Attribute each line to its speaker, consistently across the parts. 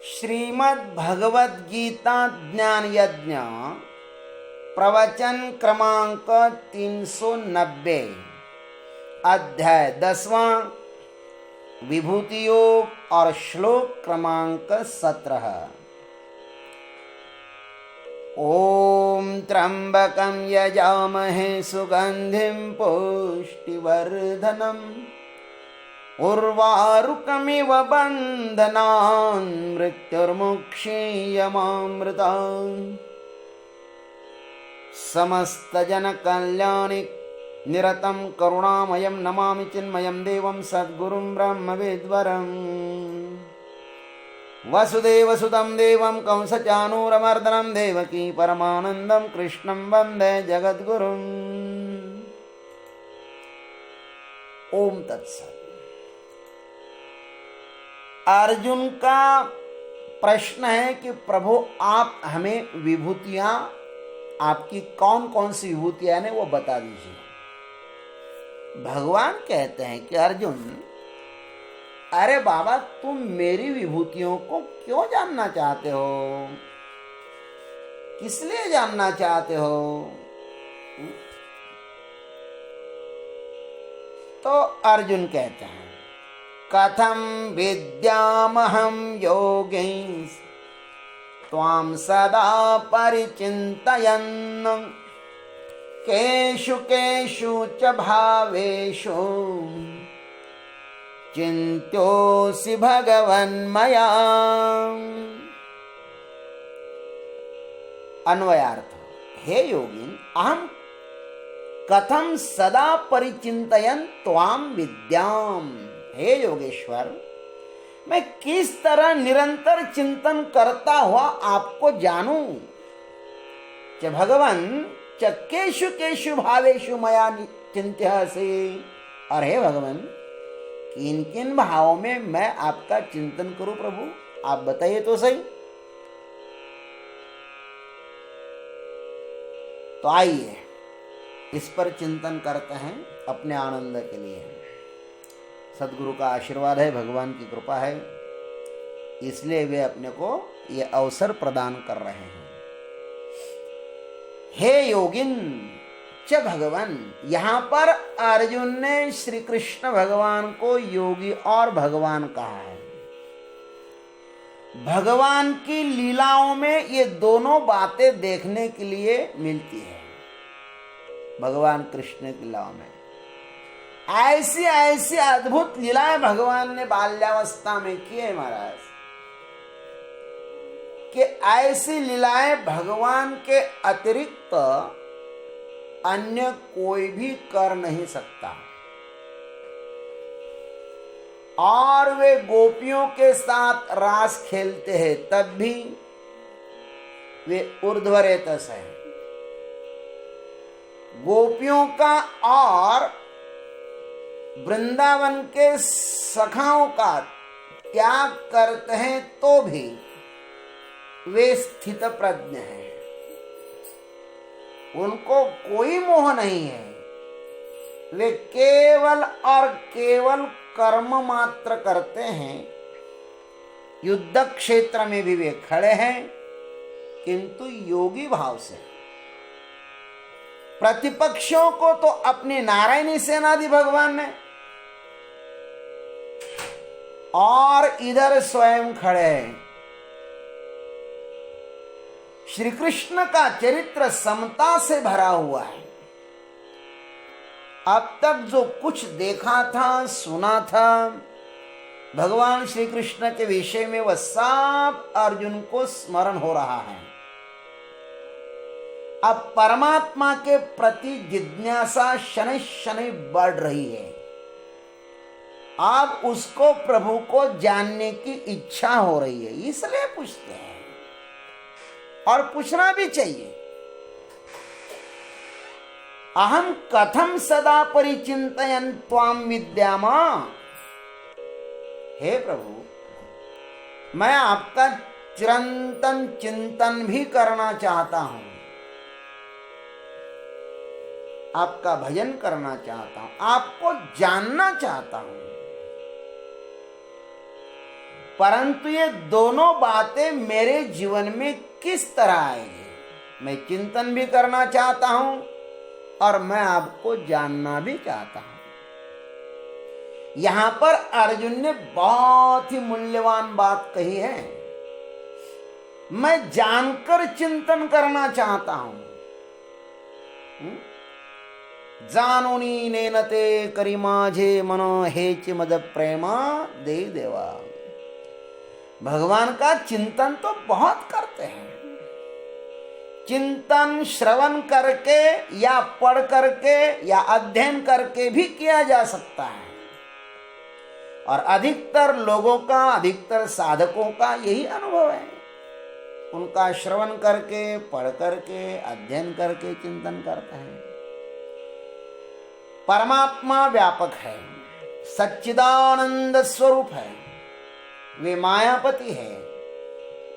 Speaker 1: श्रीमद् भगवद गीता ज्ञान यज्ञ प्रवचन क्रमांक 390 अध्याय 10वां विभूति योग और श्लोक क्रमांक 17। ओम त्र्यंबकं यजामहे सुगंधिं पुष्टिवर्धनम् उर्वारुकमिव बन्धनान् मृत्युर्मुक्षीयमामृतात् समस्तजनकल्याणि निरतं करुणामयं नमामि चिन्मयं देवं सद्गुरुं ब्रह्मविद्वरम् वसुदेवसुतं देवं कंसचाणूरमर्दनं देवकी परमानन्दं कृष्णं वन्दे जगद्गुरुम्। ओम तत्सत्। अर्जुन का प्रश्न है कि प्रभु आप हमें विभूतियां, आपकी कौन कौन सी विभूतियां हैं वो बता दीजिए। भगवान कहते हैं कि अर्जुन, अरे बाबा, तुम मेरी विभूतियों को क्यों जानना चाहते हो? किस लिए जानना चाहते हो? तो अर्जुन कहते हैं, कथं विद्यामहं योगैः त्वां सदा परिचिन्तयन् केषु केषु च भावेषु चिन्त्योऽसि भगवन्मया। अन्वयार्थ, हे योगिन, अहम कथम सदा परिचिन्तयन् त्वां विद्याम। हे योगेश्वर, मैं किस तरह निरंतर चिंतन करता हुआ आपको जानूं। च भगवन च केषु केषु भावेषु मया चिन्त्यसे। और हे भगवान, किन किन भावों में मैं आपका चिंतन करूं प्रभु, आप बताइए तो सही। तो आइए इस पर चिंतन करते हैं अपने आनंद के लिए। सदगुरु का आशीर्वाद है, भगवान की कृपा है, इसलिए वे अपने को ये अवसर प्रदान कर रहे हैं। हे योगिन च भगवान, यहां पर अर्जुन ने श्री कृष्ण भगवान को योगी और भगवान कहा है। भगवान की लीलाओं में ये दोनों बातें देखने के लिए मिलती है। भगवान कृष्ण की लीलाओं में ऐसी ऐसी अद्भुत लीलाएं भगवान ने बाल्यावस्था में की है महाराज, कि ऐसी लीलाएं भगवान के अतिरिक्त अन्य कोई भी कर नहीं सकता। और वे गोपियों के साथ रास खेलते हैं तब भी वे ऊर्ध्वरेतस है। गोपियों का और वृंदावन के सखाओं का त्याग करते हैं तो भी वे स्थित प्रज्ञ हैं। उनको कोई मोह नहीं है। वे केवल और केवल कर्म मात्र करते हैं। युद्ध क्षेत्र में भी वे खड़े हैं, किंतु योगी भाव से। प्रतिपक्षों को तो अपनी नारायणी सेना दी भगवान ने, और इधर स्वयं खड़े हैं। श्री कृष्ण का चरित्र समता से भरा हुआ है। अब तक जो कुछ देखा था, सुना था भगवान श्री कृष्ण के विषय में, वह सब अर्जुन को स्मरण हो रहा है। अब परमात्मा के प्रति जिज्ञासा शनि शनि बढ़ रही है। अब उसको, प्रभु को जानने की इच्छा हो रही है, इसलिए पूछते हैं, और पूछना भी चाहिए। अहम कथम सदा परिचिन्तयन् त्वां विद्याम। हे प्रभु, मैं आपका चिरंतन चिंतन भी करना चाहता हूं, आपका भजन करना चाहता हूं, आपको जानना चाहता हूं। परंतु ये दोनों बातें मेरे जीवन में किस तरह आएगी, मैं चिंतन भी करना चाहता हूं और मैं आपको जानना भी चाहता हूं। यहां पर अर्जुन ने बहुत ही मूल्यवान बात कही है। मैं जानकर चिंतन करना चाहता हूं। जानोनी नेनते करी माझे मनो हेच मद प्रेमा दे देवा। भगवान का चिंतन तो बहुत करते हैं। चिंतन श्रवण करके या पढ़ करके या अध्ययन करके भी किया जा सकता है, और अधिकतर लोगों का, अधिकतर साधकों का यही अनुभव है। उनका श्रवण करके, पढ़ करके, अध्ययन करके चिंतन करते हैं। परमात्मा व्यापक है, सच्चिदानंद स्वरूप है, वे मायापति है,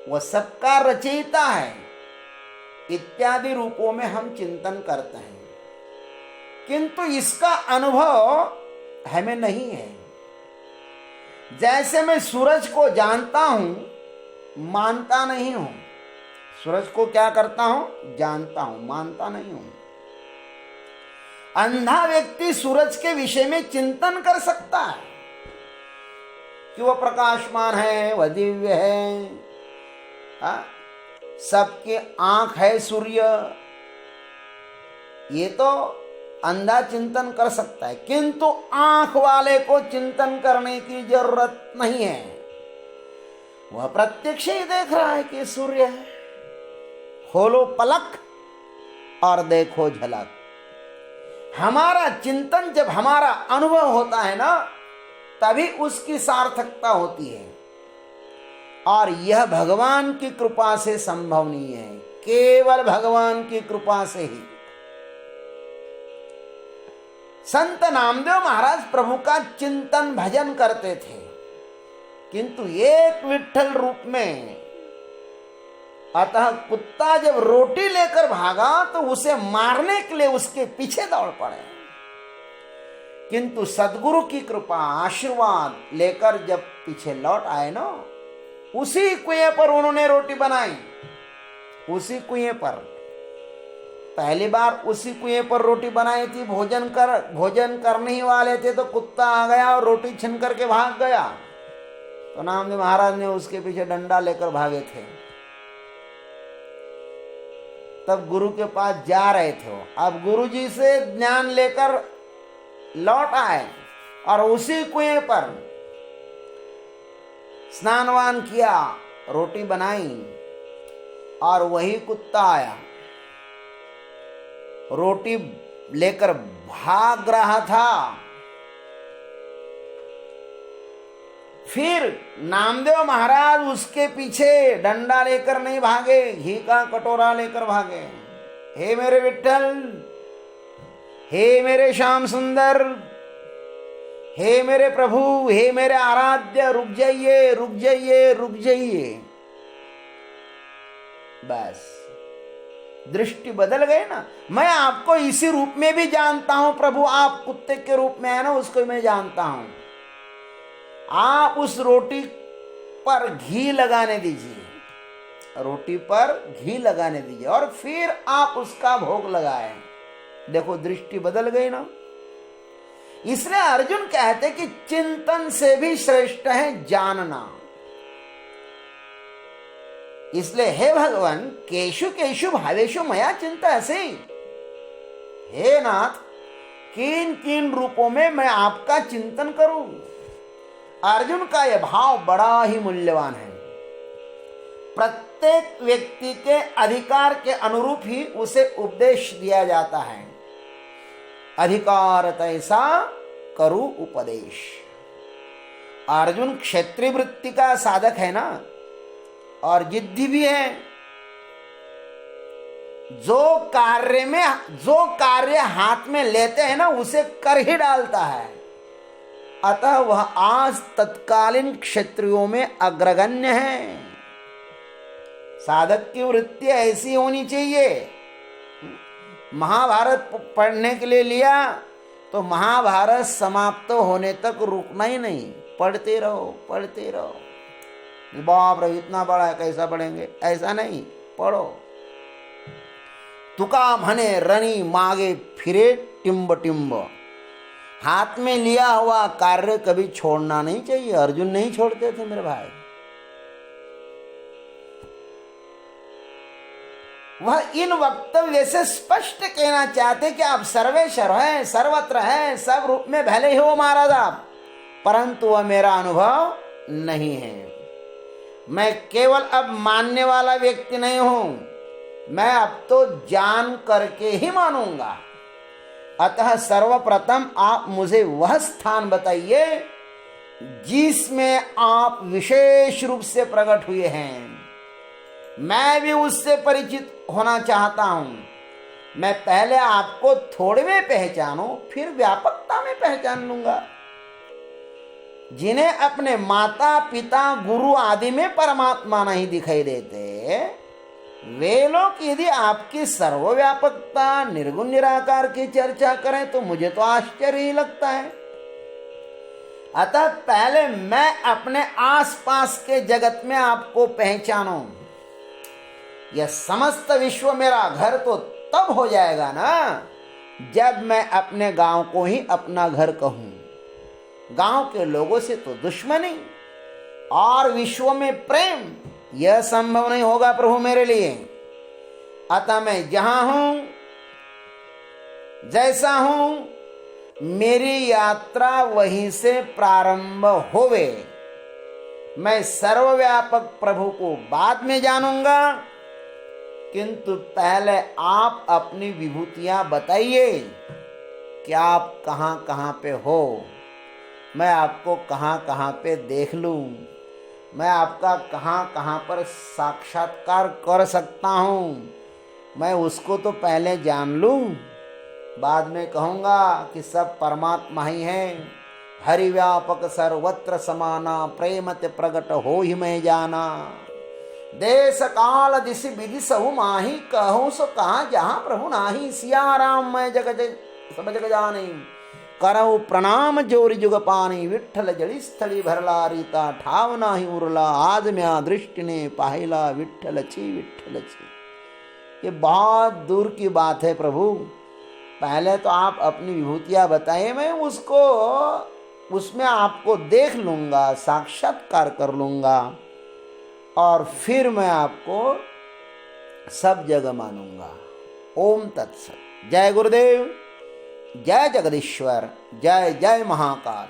Speaker 1: वह सबका रचयिता है, इत्यादि रूपों में हम चिंतन करते हैं, किंतु इसका अनुभव हमें नहीं है। जैसे मैं सूरज को जानता हूं, मानता नहीं हूं। सूरज को क्या करता हूं? जानता हूं, मानता नहीं हूं। अंधा व्यक्ति सूरज के विषय में चिंतन कर सकता है कि वह प्रकाशमान है, वह दिव्य है, सबके आंख है सूर्य, ये तो अंधा चिंतन कर सकता है, किंतु आंख वाले को चिंतन करने की जरूरत नहीं है। वह प्रत्यक्ष ही देख रहा है कि सूर्य है। खोलो पलक और देखो झलक। हमारा चिंतन जब हमारा अनुभव होता है ना, तभी उसकी सार्थकता होती है, और यह भगवान की कृपा से संभव नहीं है, केवल भगवान की कृपा से ही। संत नामदेव महाराज प्रभु का चिंतन भजन करते थे, किंतु एक विठ्ठल रूप में। अतः कुत्ता जब रोटी लेकर भागा तो उसे मारने के लिए उसके पीछे दौड़ पड़े, किंतु सदगुरु की कृपा, आशीर्वाद लेकर जब पीछे लौट आए ना, उसी कुएं पर उन्होंने रोटी बनाई। उसी कुएं पर पहली बार उसी कुएं पर रोटी बनाई थी। भोजन करने ही वाले थे तो कुत्ता आ गया और रोटी छीन करके भाग गया, तो नामदेव महाराज ने उसके पीछे डंडा लेकर भागे थे। तब गुरु के पास जा रहे थे वो। अब गुरु जी से ज्ञान लेकर लौट आए और उसी कुएं पर स्नानवान किया, रोटी बनाई, और वही कुत्ता आया, रोटी लेकर भाग रहा था। फिर नामदेव महाराज उसके पीछे डंडा लेकर नहीं भागे, घी का कटोरा लेकर भागे। हे मेरे विठ्ठल, हे मेरे श्याम सुंदर, हे मेरे प्रभु, हे मेरे आराध्य, रुक जाइए, रुक जाइए, रुक जाइए। बस दृष्टि बदल गई ना। मैं आपको इसी रूप में भी जानता हूं प्रभु, आप कुत्ते के रूप में है ना, उसको मैं जानता हूं। आप उस रोटी पर घी लगाने दीजिए, रोटी पर घी लगाने दीजिए, और फिर आप उसका भोग लगाएं। देखो दृष्टि बदल गई ना। इसलिए अर्जुन कहते कि चिंतन से भी श्रेष्ठ है जानना। इसलिए हे भगवान, केशु केशु भावेशु मया चिंता ऐसे, हे नाथ, किन किन रूपों में मैं आपका चिंतन करूं। अर्जुन का यह भाव बड़ा ही मूल्यवान है। प्रत्येक व्यक्ति के अधिकार के अनुरूप ही उसे उपदेश दिया जाता है। अधिकार तैसा करु उपदेश। अर्जुन क्षत्रिय वृत्ति का साधक है ना, और जिद्दी भी है। जो कार्य हाथ में लेते हैं ना, उसे कर ही डालता है। अतः वह आज तत्कालीन क्षत्रियों में अग्रगण्य है। साधक की वृत्ति ऐसी होनी चाहिए। महाभारत पढ़ने के लिए लिया तो महाभारत समाप्त होने तक रुकना ही नहीं, पढ़ते रहो, पढ़ते रहो। बाप रे इतना बड़ा है, कैसा पढ़ेंगे? ऐसा नहीं, पढ़ो। तुका म्हने रनी मागे फिरे टिम्ब टिम्ब। हाथ में लिया हुआ कार्य कभी छोड़ना नहीं चाहिए। अर्जुन नहीं छोड़ते थे मेरे भाई। वह इन वक्तव्य से स्पष्ट कहना चाहते कि आप सर्वेश्वर हैं, सर्वत्र हैं, सब रूप में भले ही हो महाराज आप, परंतु वह मेरा अनुभव नहीं है। मैं केवल अब मानने वाला व्यक्ति नहीं हूं, मैं अब तो जान करके ही मानूंगा। अतः सर्वप्रथम आप मुझे वह स्थान बताइए जिसमें आप विशेष रूप से प्रकट हुए हैं। मैं भी उससे परिचित होना चाहता हूं। मैं पहले आपको थोड़े में पहचानूं, फिर व्यापकता में पहचान लूंगा। जिन्हें अपने माता पिता गुरु आदि में परमात्मा नहीं दिखाई देते, वे लोग यदि आपकी सर्वव्यापकता निर्गुण निराकार की चर्चा करें तो मुझे तो आश्चर्य ही लगता है। अतः पहले मैं अपने आसपास के जगत में आपको पहचानूं। यह समस्त विश्व मेरा घर तो तब हो जाएगा ना जब मैं अपने गांव को ही अपना घर कहूं। गांव के लोगों से तो दुश्मनी और विश्व में प्रेम, यह संभव नहीं होगा प्रभु मेरे लिए। अतः मैं जहां हूं, जैसा हूं, मेरी यात्रा वहीं से प्रारंभ होवे। मैं सर्वव्यापक प्रभु को बाद में जानूंगा, किंतु पहले आप अपनी विभूतियां बताइए कि आप कहां कहां पे हो। मैं आपको कहां कहां पे देख लूं, मैं आपका कहां कहां पर साक्षात्कार कर सकता हूं, मैं उसको तो पहले जान लूं, बाद में कहूंगा कि सब परमात्मा ही हैं। हरि व्यापक सर्वत्र समाना, प्रेमत प्रगट हो ही मैं जाना। देश काल दिशि विधि सहु माही, कहूँ सो कहा जहाँ प्रभु नाही। सिया राम मैं जग सब जग जानी, करऊ प्रणाम जोरी जुग पानी। विठ्ठल जड़ी स्थली भरला रीता, ठाव नाही उरला आज म्या दृष्टि ने पाहिला। विठ्ठल छी विठ्ठल छी। ये बहुत दूर की बात है प्रभु। पहले तो आप अपनी विभूतियां बताइए, मैं उसको उसमें आपको देख लूंगा, साक्षात्कार कर लूंगा, और फिर मैं आपको सब जगह मानूंगा। ओम तत्सत। जय गुरुदेव, जय जगदीश्वर, जय जय महाकाल।